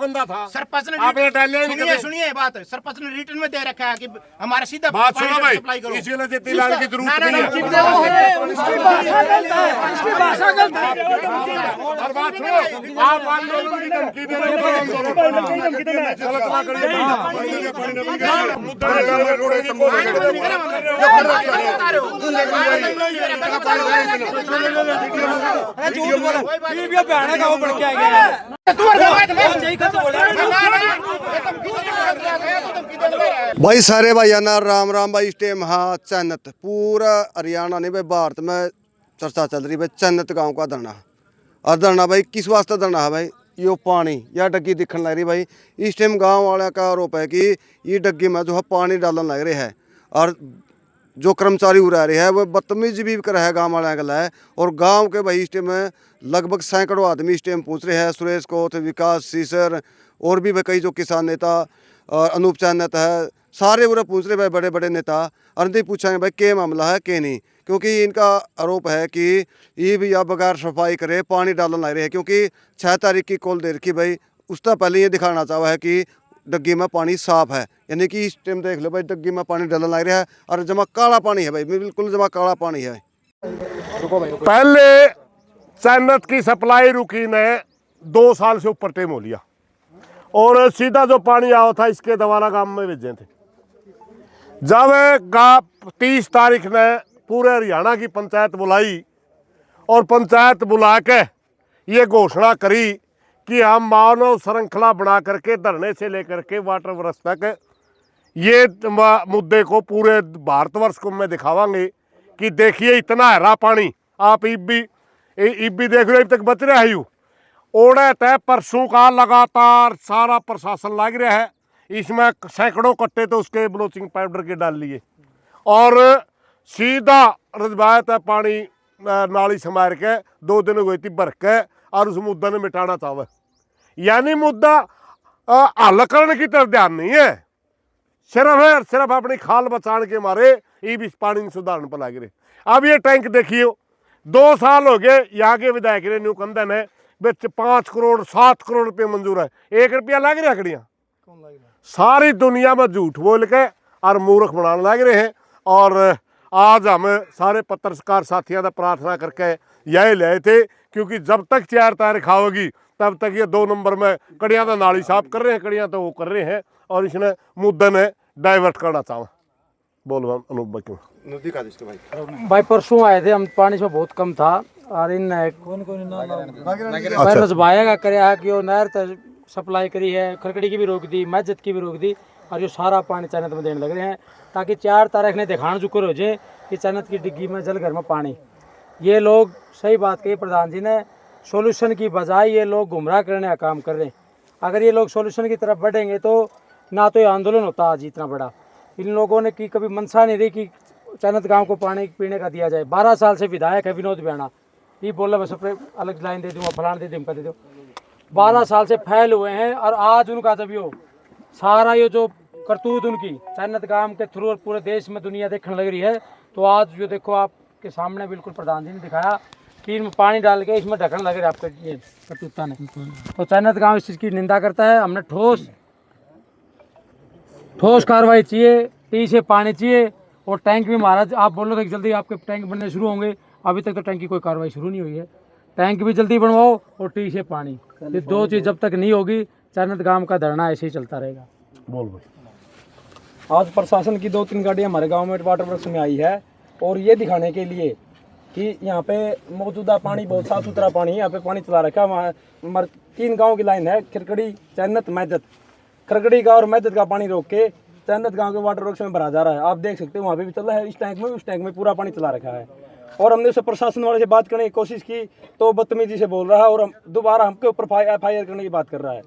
बंदा था, सरपंच ने आपने डाले नहीं। सुनिए सुनिए बात, सरपंच ने रिटर्न में दे रखा है कि हमारा सीधा बात सुनो भाई, सप्लाई करो। इसीलिए जितनी लाने की जरूरत नहीं है। उसकी भाषा गलत है, उसकी भाषा गलत है। और बात सुनो, आप आंदोलन की धमकी दे रहे हो, गलत ना करिए। मुद्दा निकालने रोड़े की कोशिश कर रहे भाई सारे भाई ना राम राम भाई। इस टाइम हाँ चन्नत पूरा हरियाणा नहीं भाई भारत में चर्चा चल रही भाई चन्नत गांव का धरना। और धरना भाई किस वास्ते धरना है भाई, यो पानी या डग्गी दिखने लग रही भाई। इस टाइम गांव वाले का आरोप है कि ये डग्गी में जो है पानी डालने लग रहे है और जो कर्मचारी उड़ा रहे हैं वो बदतमीजी भी कर रहा है गाँव वाले का है। और गाँव के भाई इस टाइम में लगभग सैकड़ों आदमी इस टाइम पूछ रहे हैं। सुरेश कोथ, विकास सीसर और भी भाई कई जो किसान नेता और अनूप चन्नत है, सारे पूरा पूछ रहे भाई बड़े बड़े नेता। और नहीं पूछेंगे भाई क्या मामला है क्या नहीं, क्योंकि इनका आरोप है कि ये भी या बगैर सफाई करे पानी डालने लग रहे हैं। क्योंकि 6 तारीख की कॉल दे रखी भाई, उससे पहले ये दिखाना चाहा है कि डग्गी में पानी साफ है। यानी कि इस टाइम देख लो भाई डग्गी में पानी डालने लग रहा है और जमा काला पानी है भाई, बिल्कुल जमा काला पानी है। पहले चन्नत की सप्लाई रुकी ने 2 साल से ऊपर टाइम हो लिया और सीधा जो पानी आया था इसके दवारा गांव में भेजे थे। जब 30 तारीख ने पूरे हरियाणा की पंचायत बुलाई और पंचायत बुला के ये घोषणा करी कि हम मानव श्रृंखला बना करके धरने से लेकर के वाटर वर्ष तक ये मुद्दे को पूरे भारतवर्ष को में दिखावांगे कि देखिए इतना हरा पानी आप इब भी देख रहे हो, अब तक बच रहा है। यू ओढ़े तय परसों का लगातार सारा प्रशासन लग रहा है। इसमें सैकड़ों कट्टे तो उसके ब्लीचिंग पाउडर के डाल लिए और सीधा रजवायत है पानी नाली से मार के 2 दिन हुई थी भर के और उस मुद्दा ने मिटाना चाहे। यानी मुद्दा हल करने की तरफ ध्यान नहीं है, सिर्फ अपनी खाल बचाने के मारे ये भी पानी सुधारने पर लग रहे। अब ये टैंक देखिए 2 साल हो गए, यहाँ के विधायक ने न्यू कंदन है बिच 5 करोड़ 7 करोड़ रुपये मंजूर है, 1 रुपया लग रहा खड़ियाँ। सारी दुनिया में झूठ बोल के और मूर्ख बनाने लग रहे हैं। और आज हम सारे पत्रकार साथियों का प्रार्थना करके यही ले थे, क्योंकि जब तक 4 तारीख आओगी तब तक ये 2 नंबर में कड़ियाँ तो नाली साफ कर रहे हैं, कड़ियाँ तो वो कर रहे हैं और इसने मुद्दे में डाइवर्ट करना चाहा। बोल अनूप भाई परसों आए थे हम, पानी में बहुत कम था और इन रजवाया कराया है कि वो नहर सप्लाई करी है, खरकड़ी की भी रोक दी, मस्जिद की भी रोक दी और जो सारा पानी चन्नत में देने लग रहे हैं ताकि 4 तारीख ने दिखाना शुक्र हो जाए कि चन्नत की डिग्गी में जल घर में पानी। ये लोग सही बात कही प्रधान जी ने, सॉल्यूशन की बजाय ये लोग गुमराह करने का काम कर रहे हैं। अगर ये लोग सॉल्यूशन की तरफ बढ़ेंगे तो ना तो ये आंदोलन होता आज इतना बड़ा। इन लोगों ने की कभी मंशा नहीं रही कि चन्नत गाँव को पानी पीने का दिया जाए। 12 साल से विधायक है विनोद बियाणा, ये बोला बस अलग लाइन दे दूँगा, फलान दे दूँगा, दे दो। 12 साल से फैल हुए हैं और आज उनका जब यो सारा ये जो करतूत उनकी चन्नत गांव के थ्रू और पूरे देश में दुनिया देखने लग रही है, तो आज जो देखो आपके सामने बिल्कुल प्रधान जी ने दिखाया कि इनमें पानी डाल के इसमें ढकने लग रहे आपके ये करतूता ने। तो चन्नत गांव इस चीज़ की निंदा करता है। हमने ठोस कार्रवाई चाहिए, टी से पानी चाहिए और टैंक भी महाराज आप बोल रहे थे जल्दी आपके टैंक बनने शुरू होंगे, अभी तक तो टैंक की कोई कार्रवाई शुरू नहीं हुई है। टैंक भी जल्दी बनवाओ और टी से पानी, ये 2 चीज़ जब तक नहीं होगी चन्नत गांव का धरना ऐसे ही चलता रहेगा। बोल भाई। आज प्रशासन की 2-3 गाड़ियां हमारे गांव में वाटर वर्क्स में आई है और ये दिखाने के लिए कि यहाँ पे मौजूदा पानी बहुत साफ सुथरा पानी है, यहाँ पे पानी चला रखा है। वहाँ 3 गाँव की लाइन है, खरकड़ी चन्नत मस्जिद। खरकड़ी का और मस्जिद का पानी रोक के चन्नत गाँव के वाटर वर्क्स में भरा जा रहा है। आप देख सकते हो वहाँ पे भी चल रहा है, इस टैंक में उस टैंक में पूरा पानी चला रखा है। और हमने उसे प्रशासन वाले से बात करने की कोशिश की तो बदतमीजी से बोल रहा है और हम दोबारा हमके ऊपर FIR करने की बात कर रहा है।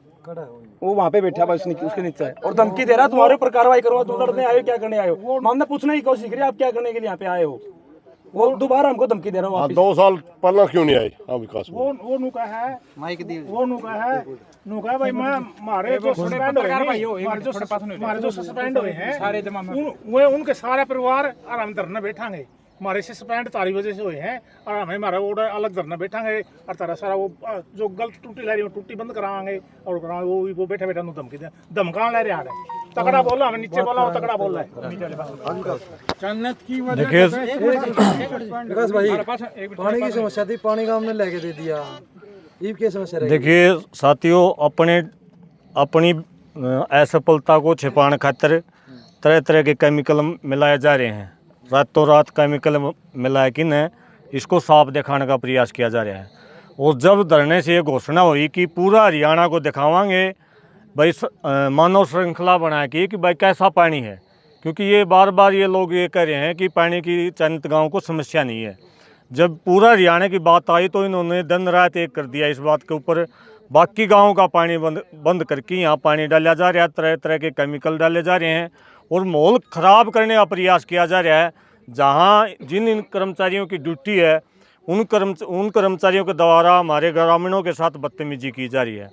वो वहाँ पे बैठा बस उसके नीचे है और धमकी दे रहा है तुम्हारे ऊपर कार्रवाई करूँगा, तुम लड़ने आए हो क्या करने आए हो। हमने पूछने की कोशिश करी आप क्या करने के लिए यहाँ पे आए हो, वो दोबारा हमको धमकी दे रहा हो। 2 साल पहले क्यों नहीं आए? हाँ विकास वो नुका है माइक दी वो नुका भाई मैं हमारे जो सस्पेंड हुए हैं सारे जमा वो उनके सारे परिवार और हम धरने बैठांगे हमारे सस्पेंड तारी वजह से हुए हैं और हमें हमारा वो अलग धरना बैठांगे और तारा सारा वो जो गलत टूटी ला रही है टूटी बंद करावांगे और करावांगे वो बैठे बैठे धमकी दे धमका ले रहा है तगड़ा बोला हमें नीचे बोला वो तगड़ा बोल रहा है नीचे वाले पास जन्नत की देखिए विकास भाई पानी की समस्या थी, पानी का हमने लेके दे दिया, ईब की समस्या रही। देखिए साथियों, अपनी असफलता को छिपाने खातिर तरह तरह के केमिकल मिलाए जा रहे हैं। रातों रात केमिकल मिला के न इसको साफ दिखाने का प्रयास किया जा रहा है। और जब धरने से ये घोषणा हुई कि पूरा हरियाणा को दिखावांगे भाई मानव श्रृंखला बना के कि भाई कैसा पानी है, क्योंकि ये बार बार ये लोग ये कह रहे हैं कि पानी की चयनित गाँव को समस्या नहीं है। जब पूरा हरियाणा की बात आई तो इन्होंने दिन रात एक कर दिया इस बात के ऊपर। बाकी गाँव का पानी बंद करके यहाँ पानी डाला जा रहा है, तरह तरह के केमिकल डाले जा रहे हैं और माहौल ख़राब करने का प्रयास किया जा रहा है। जहाँ इन कर्मचारियों की ड्यूटी है उन कर्मचारियों के द्वारा हमारे ग्रामीणों के साथ बदतमीजी की जा रही है।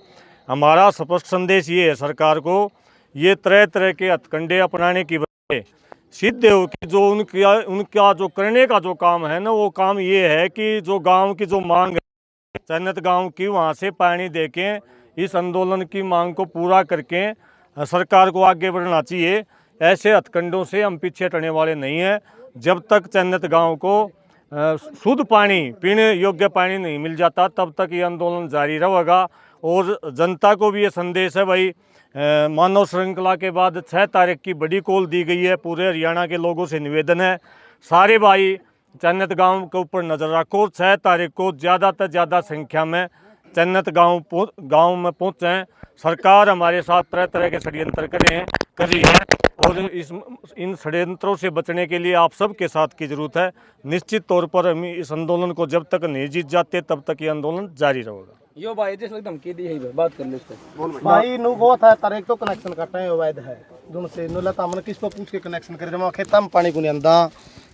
हमारा स्पष्ट संदेश ये है सरकार को, ये तरह तरह के हथकंडे अपनाने की वजह से सिद्ध हो कि जो उनका जो करने का जो काम है ना, वो काम ये है कि जो गांव की जो मांग है चयनित गांव की, वहाँ से पानी देके इस आंदोलन की मांग को पूरा करके सरकार को आगे बढ़ना चाहिए। ऐसे हथकंडों से हम पीछे हटने वाले नहीं हैं। जब तक चयनित गांव को शुद्ध पानी, पीने योग्य पानी नहीं मिल जाता, तब तक ये आंदोलन जारी रहेगा। और जनता को भी ये संदेश है भाई, मानव श्रृंखला के बाद 6 तारीख की बड़ी कॉल दी गई है। पूरे हरियाणा के लोगों से निवेदन है, सारे भाई चयनित गांव के ऊपर नज़र रखो। 6 तारीख को ज़्यादा से ज़्यादा संख्या में चयनित गांव में पहुँचें। सरकार हमारे साथ तरह तरह के षड्यंत्र कर रही है और इन षड्यंत्रों से बचने के लिए आप सबके साथ की ज़रूरत है। निश्चित तौर पर हम इस आंदोलन को जब तक नहीं जीत जाते तब तक ये आंदोलन जारी रहेगा। यो भाई जिस लगता धमकी दी है, बात कर ले इसको। भाई नु बहुत है तारे तो कनेक्शन काटे हैं वैध है दोनों से नुला तामन किस पर पूछ के कनेक्शन करे जमा खेत में पानी को नहीं आंदा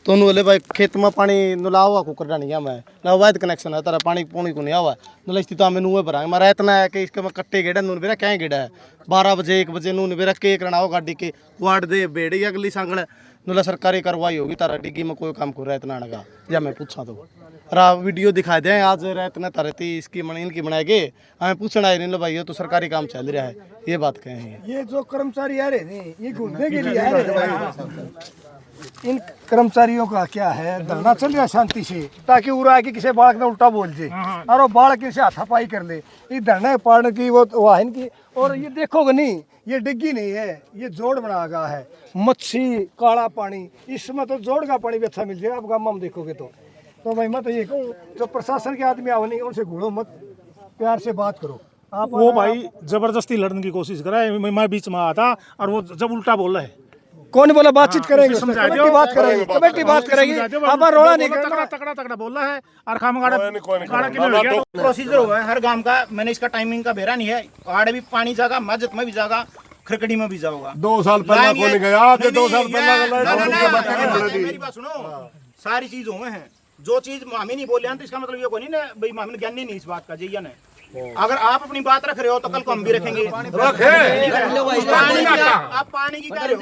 तो नुले भाई खेत में पानी नुलावा को करना नहीं है मैं ना वैध कनेक्शन है तारा पानी को नहीं आवा नुला स्थिति हमें नुए भरांगे मारा इतना है कि इसके में कट्टे गेड़ा नून बेरा क्या गेड़ा है 12 बजे 1 बजे नून बेरा के करना हो गाड़ी के वार्ड दे बेड़ी अगली सांगड़ नुला सरकारी कार्रवाई होगी तारा डिग्गी में कोई काम कर रहा है इतना आनेगा या मैं पूछा तो रा वीडियो दिखा दें आज रात ने तारे थी इसकी इनकी बनाएंगे हमें पूछना है नहीं लो भाई ये तो सरकारी काम चल रहा है ये बात कहें हैं। ये जो कर्मचारी आ रहे नहीं ये घूमने के लिए आ रहे हैं। इन कर्मचारियों का क्या है धरना चल रहा शांति से ताकि उड़ा आके किसी बालक ने उल्टा बोल दे और वो बालक इनसे हाथापाई कर ले। ये धरना पाड़ने की वो है इनकी। और ये देखोगे नहीं ये डिग्गी नहीं है ये जोड़ बना गया है मच्छी काला पानी इसमें तो जोड़ का पानी भी अच्छा मिल जाएगा आप गाँव में देखोगे तो भाई मैं तो ये कहूँ जो प्रशासन के आदमी आओ नहीं उनसे घूरो मत प्यार से बात करो। आप वो भाई जबरदस्ती लड़ने की कोशिश करा है मैं बीच में आया था और वो जब उल्टा बोल रहा है कौन बोला बातचीत करेंगे कमेटी बात करेगी कमेटी बात करेगी आप रोड़ा नहीं करना तगड़ा बोल रहा है और खामगाड़ा प्रोसीजर हुआ है हर गांव का। मैंने इसका टाइमिंग का बेरा नहीं है। आड़े भी पानी जाएगा, मस्जिद में भी जाएगा, खरकड़ी में भी जाऊंगा। 2 साल पहले कौन गया 2 साल पहले मेरी बात सुनो, सारी चीज हुए हैं। जो चीज मामी नहीं बोले हैं तो इसका मतलब ये कोई नहीं ना भाई मामी ने ज्ञान नहीं इस बात का जी या नहीं। अगर आप अपनी बात रख रहे हो तो कल को हम भी रखेंगे। आप पानी की कह रहे हो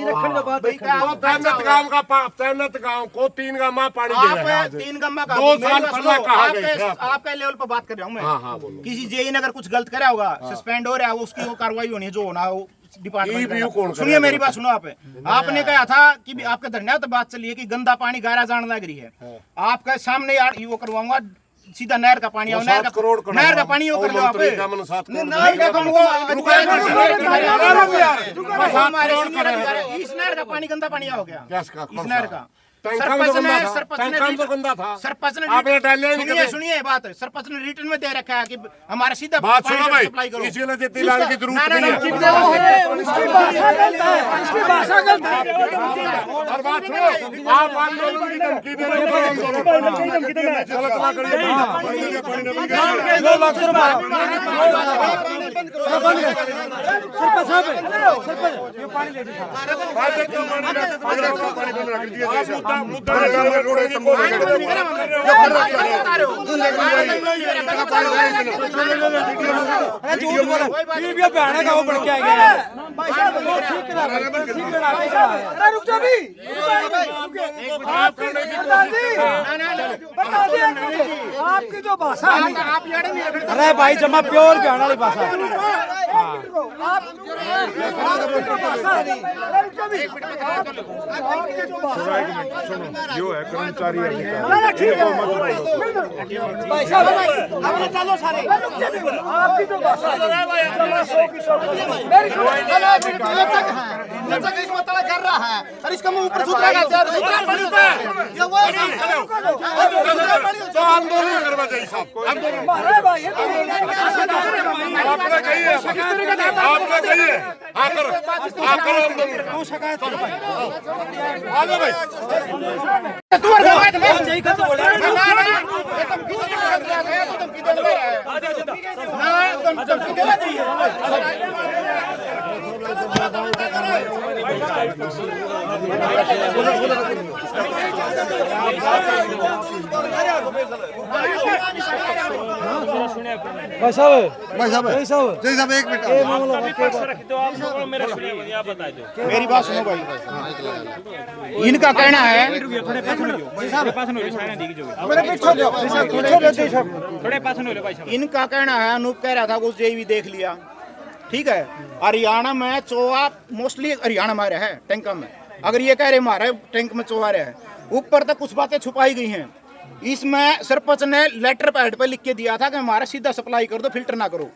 चयनित गांव को 3 गांव पानी आप 3 गम्मा का 2 साल पहले कहा गया आपके लेवल पर बात कर रहा हूँ मैं। किसी जेई ने अगर कुछ गलत करा होगा सस्पेंड हो रहा है उसकी वो कार्रवाई होनी है जो होना हो डिपार्टमेंट। सुनिए मेरी बात सुनो। आपने कहा था कि आपके धरना तो बात चली है कि गंदा पानी गारा जान लग रही है। आपके सामने यार वो करवाऊंगा सीधा नहर का पानी नहर का पानी कर लो आप इस नहर का पानी गंदा पानी हो गया इस नहर का। सरपंच ने सुनिए बात सरपंच ने रिटर्न में दे रखा है कि हमारा सीधा बात सुनो भाई सप्लाई करो। इसी लिए जितनी लाने की जरूरत नहीं है। और बात सुनो आप आंदोलन की धमकी दे रहे झूठ बोला ये भी बहना का वो बढ़ के आ गया। अरे रुक जा भी बता दिया आपकी जो भाषा है अरे भाई जमा प्योर बिहार वाली भाषा जो है कर्मचारी आपकी जो भाषा कर रहा है और इसका मुंह ऊपर सुधरेगा तो आंदोलन करवा चाहिए साहब को आपने कहिए आकर आंदोलन आगे भाई भाई साहब भाई साहब भाई साहब जय साहब एक मिनट मेरी बात सुनो भाई इनका कहना है इनका कहना है अनूप कह रहा था उस जेवी देख लिया ठीक है हरियाणा में चोहा मोस्टली हरियाणा में रहा है टैंक में अगर ये कह रहे हमारे टैंक में चोहा रहा है ऊपर तक कुछ बातें छुपाई गई हैं इसमें सरपंच ने लेटर पैड पे लिख के दिया था कि हमारा सीधा सप्लाई कर दो फिल्टर ना करो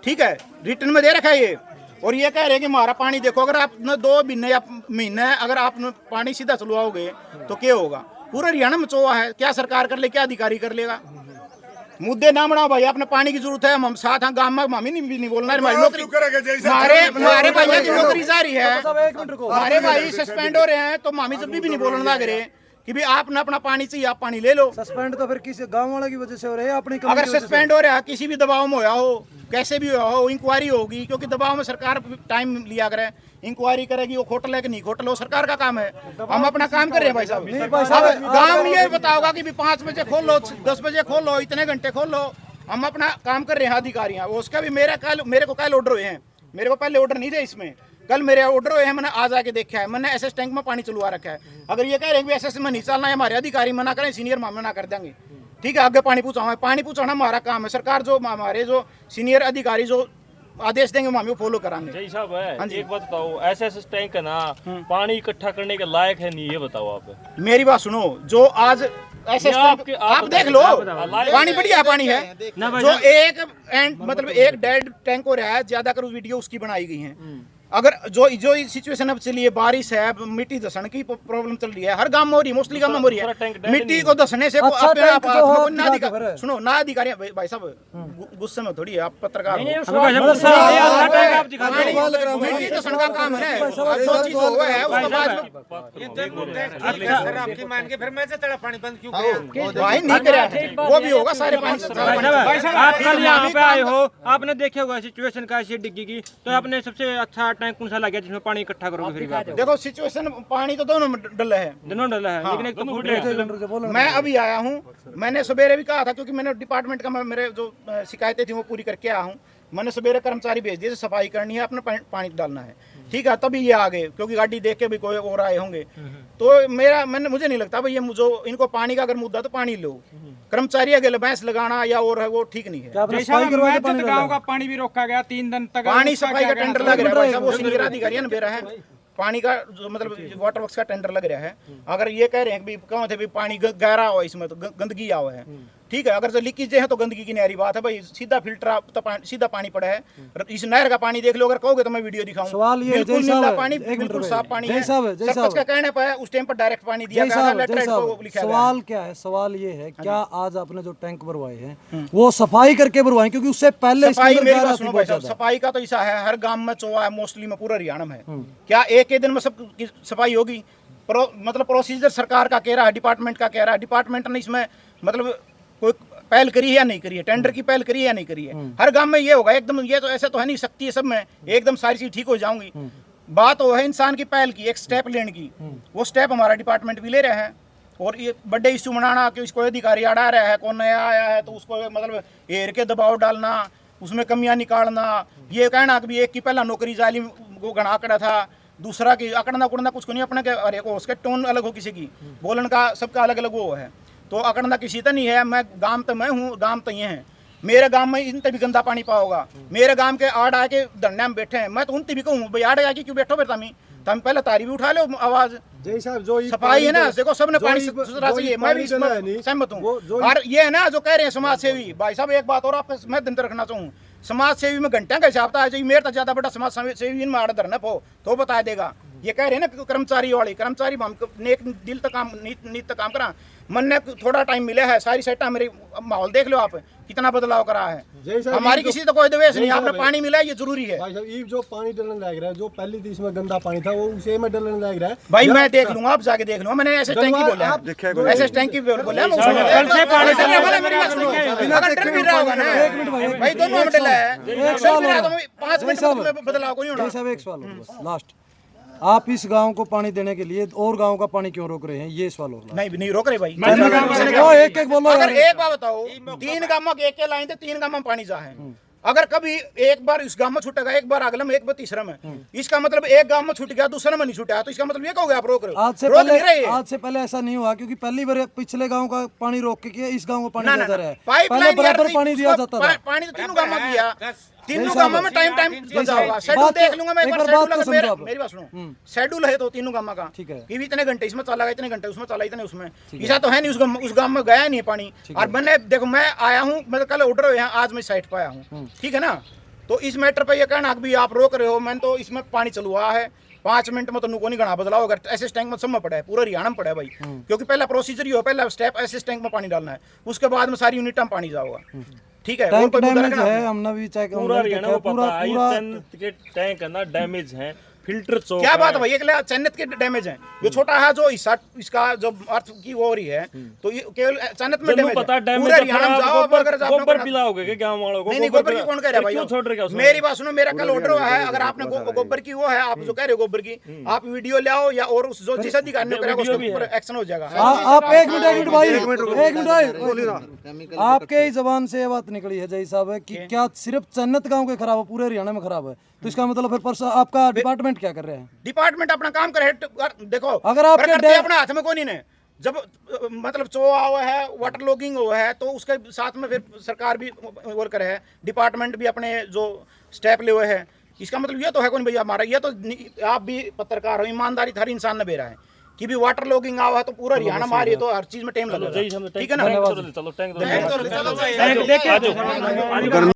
ठीक है रिटर्न में दे रखा है ये और ये कह रहे हैं कि हमारा पानी देखो अगर आपने 2 महीने या महीने अगर आपने पानी सीधा चलवाओगे तो क्या होगा पूरे हरियाणा में चोहा है क्या सरकार कर ले क्या अधिकारी कर लेगा मुद्दे ना बनाओ भाई आपने पानी की जरूरत है हम साथ हैं गांव में हमें नहीं बोलना है हमारी नौकरी हमारे भैया की नौकरी जारी है हमारे भाई सस्पेंड हो रहे हैं तो मामी जब भी नहीं बोलना लग रहे कि भी आपने अपना पानी चाहिए आप पानी ले लो सस्पेंड तो फिर किसी गांव वाले की वजह से हो रहा है अपनी अगर सस्पेंड हो रहा है किसी भी दबाव में होया हो कैसे भी होया हो इंक्वायरी होगी क्योंकि दबाव में सरकार टाइम लिया करे इंक्वायरी करेगी वो खोटल है कि नहीं खोटल वो सरकार का काम है हम अपना काम कर रहे हैं भाई साहब गाँव में ये बताओगा कि 5 बजे खोल लो 10 बजे खोल लो इतने घंटे खोल लो हम अपना काम कर रहे हैं अधिकारी उसका भी मेरे को कल ऑर्डर हुए हैं मेरे को पहले ऑर्डर नहीं थे इसमें कल मेरे ऑर्डर हुए हैं मैंने आज आके देखा है मैंने एसएस टैंक में पानी चलवा रखा है अगर ये कह रहे हैं कि एसएस में नहीं चलना है हमारे अधिकारी मना करें सीनियर मना कर देंगे ठीक है आगे पानी पहुंचाना हमारा काम है सरकार जो हमारे जो सीनियर अधिकारी जो आदेश देंगे हम फॉलो कराएंगे जय साहब है एक बात बताओ एसएस टैंक है ना पानी इकट्ठा करने के लायक है नहीं ये बताओ आप मेरी बात सुनो जो आज ऐसे आप देख लो पानी बढ़िया पानी है जो एक एंड मतलब एक डेड टैंक हो रहा है ज्यादा कर वीडियो उसकी बनाई गई है अगर जो सिचुएशन अब चली है बारिश है मिट्टी धसने की प्रॉब्लम चल रही है हर गांव में हो रही है मोस्टली गांव में हो रही है मिट्टी को धसने से सुनो ना अधिकारी भाई साहब गुस्से में थोड़ी आप पत्रकार मिट्टी धसने का काम है जो चीज हुआ है उसके बाद भाई नहीं करे वो भी होगा सारे पानी आप कल यहाँ पे आए हो आपने देखे होगा सिचुएशन का डिग्गी की तो आपने सबसे अच्छा टैंक कौन सा लगा जिसमें पानी इकट्ठा करोगे फिर बात देखो सिचुएशन पानी तो दोनों में डला है दोनों डला है लेकिन एक तो फूट रहा है मैं अभी आया हूँ मैंने सवेरे भी कहा था क्योंकि मैंने डिपार्टमेंट का मेरे जो शिकायतें थी वो पूरी करके आया हूँ मैंने सवेरे कर्मचारी भेज दिए सफाई करनी है अपना पानी डालना है ठीक है तभी ये आ गए क्योंकि गाड़ी देख के भी कोई और आए होंगे तो मुझे नहीं लगता भाई ये जो इनको पानी का अगर मुद्दा तो पानी लो कर्मचारी अगर भैंस लगाना या और है वो ठीक नहीं है गाँव का पानी भी रोका गया 3 दिन तक पानी सफाई का टेंडर लग रहा है वो सीनियर अधिकारी ने बेरा है पानी का मतलब वाटर वर्क्स का टेंडर लग रहा है अगर ये कह रहे हैं कि कौन थे भी पानी गहरा हुआ इसमें तो गंदगी हुआ है ठीक है अगर जो लीकेज है तो गंदगी की नहरी बात है भाई सीधा फिल्टर तो सीधा पानी पड़ा है इस नहर का पानी देख लो अगर कहोगे तो मैं वीडियो दिखाऊं सवाल ये बिल्कुल नीला पानी बिल्कुल साफ पानी है सरपंच का कहने पर उस टाइम पर डायरेक्ट पानी दिया गया लेटर को लिखा गया सवाल क्या है सवाल ये है क्या आज आपने जो टैंक भरवाए हैं वो सफाई करके भरवाए क्योंकि उससे पहले सफाई मेरी बात सुनो भाई साहब सफाई का तो ऐसा है हर गांव में चोहा है मोस्टली में पूरा हरियाणा में है क्या एक ही दिन में सब सफाई होगी मतलब प्रोसीजर सरकार का कह रहा है डिपार्टमेंट का कह रहा है डिपार्टमेंट ने इसमें मतलब कोई पहल करी है या नहीं करी है टेंडर की पहल करी है या नहीं करी है हर गांव में ये होगा एकदम ये तो ऐसे तो है नहीं सकती है सब में एकदम सारी चीज ठीक हो जाऊंगी बात वो है इंसान की पहल की एक स्टेप लेने की वो स्टेप हमारा डिपार्टमेंट भी ले रहे हैं और ये बर्थडे इश्यू मनाना कि इसको अधिकारी अड़ा रहा है कौन नया आया है तो उसको मतलब एयर के दबाव डालना उसमें कमियां निकालना ये कहना कि एक की पहला नौकरी जाली वो गणा आंकड़ा था, दूसरा की आंकड़ा उकड़ना कुछ को नहीं अपने के, अरे को उसके टोन अलग हो किसी की, बोलन का सबका अलग अलग वो है। तो आंकड़ा किसी तो नहीं है। मैं गांव तो मैं हूँ, गांव तो ये है। मेरे गांव में इन भी गंदा पानी पाओगा। मेरे गांव के आड़ आके धरने में बैठे हैं, मैं तो उनती भी कहूँ भाई आड़ आके क्यों बैठो फिर तम पहले तारी भी उठा लो आवाज। जय साहब जो सफाई है ना, देखो सबने पानी सुधरा चाहिए, मैं भी इसमें सहमत हूँ। और ये है ना जो कह रहे हैं समाज सेवी, भाई साहब एक बात और आप मैं दिन रखना चाहूँ, समाज सेवी में घंटे का हिसाब था, मेरे तो ज्यादा बड़ा समाज सेवी इनमें आड़ धरना पो तो बता देगा। ये कह रहे हैं ना कर्मचारी वाले, कर्मचारी हम नेक दिल तक काम नीत तक काम करा, मन ने थोड़ा टाइम मिला है, सारी सेटा मेरे माहौल देख लो आप कितना बदलाव करा है। हमारी किसी तो कोई द्वेष नहीं, आपने पानी मिला ये जरूरी है। भाई साहब ये जो पानी डलने लग रहा है, जो पहले थी इसमें गंदा पानी था वो उसे में डलने लग रहा है। भाई मैं देख लूंगा, आप जाके देख लूंगा। मैंने ऐसे टैंकी बोला है, ऐसे टैंकी बोला है। अगर डर भी रहा होगा ना भाई, दोनों में डला है, 5 मिनट में बदलाव कोई होना। साहब एक सवाल और बस लास्ट, आप इस गांव को पानी देने के लिए और गांव का पानी क्यों रोक रहे हैं, ये सवाल होगा। नहीं रोक रहे भाई, एक एक बोलो। अगर एक बात बताओ, 3 गांव में एक लाइन थे, 3 गांव में पानी जा है। अगर कभी एक बार इस गांव में छूटेगा, एक बार अगले में, एक बार तीसरे में, इसका मतलब एक गांव में छूट गया दूसरे में नहीं छूटा, तो इसका मतलब ये कहोगे आप रोक रहे हो। आज से पहले ऐसा नहीं हुआ, क्योंकि पहली बार पिछले गांव का पानी रोक के इस गांव को पानी जाता है, पहले बराबर पानी दिया जाता था। पानी तो 3 गांव में दिया, 3 गांव में टाइम बचाओगा। शेड्यूल देख लूंगा मैं, एक बार शेड्यूल मेरी बात सुनो, शेड्यूल है तो 3 गांव का, ठीक है, कि इतने घंटे इसमें चला, इतने घंटे उसमें चला, इतने उसमें, ऐसा तो है नहीं उस गांव में गया नहीं पानी। और मैंने देखो मैं आया हूँ, मैं कल ऑर्डर यहाँ, आज मैं साइट पर आया हूँ, ठीक है ना। तो इस मैटर पे ये कहना कि आप रोक रहे हो, मैंने तो इसमें पानी चल हुआ है 5 मिनट में, तो नुको नहीं गणा बदलाव। अगर ऐसे टैंक में सब में पड़ा है, पूरा हरियाणा में पड़ा है भाई, क्योंकि पहला प्रोसीजर ही हो, पहला स्टेप ऐसे टैंक में पानी डालना है, उसके बाद में सारी यूनिट में पानी जाओगा, ठीक है। टैंक डैमेज है, हमने भी चेक पूरा हरियाणा को पता है, ये चन्नत के टैंक है ना डैमेज है, फिल्टर चौक क्या बात है भाई, एक चन्नत के डैमेज है, जो छोटा है जो हिस्सा इसका जो अर्थ की वो हो रही है, तो ये केवल चन्नत में डैमेज पता है। डैमेज पूरे हरियाणा में जाओ, गोबर पिलाओगे क्या गांव वालों को? नहीं गोबर की कौन कह रहा है भाई, मेरी बात सुनो, मेरा कल ऑर्डर हुआ है, अगर आपने गोबर की वो है, आप जो कह रहे हो गोबर की, आप वीडियो ले आओ या और उस जो जिस अधिकारी ने करेगा उसके ऊपर एक्शन हो जाएगा। आप एक मिनट भाई, एक मिनट, आपके ही जबान से ये बात निकली है जय साहब कि क्या सिर्फ चन्नत गांव के खराब है, पूरे हरियाणा में खराब है, तो इसका मतलब फिर परसों आपका डिपार्टमेंट क्या कर रहे हैं? डिपार्टमेंट अपना काम करे। देखो अगर आपके अपने हाथ में कोई नहीं है, जब मतलब चो हुआ है, वाटर लॉगिंग हुआ है, तो उसके साथ में फिर सरकार भी वर्कर है, डिपार्टमेंट भी अपने जो स्टेप ले हुए है। इसका मतलब ये तो है कौन भैया हमारा, ये तो आप भी पत्रकार हो, ईमानदारी हर इंसान ने बेरा है कि भी वाटर लॉगिंग आवा है तो पूरा हरियाणा मारी तो हर चीज में टाइम लगेगा, ठीक है ना। चलो टैंक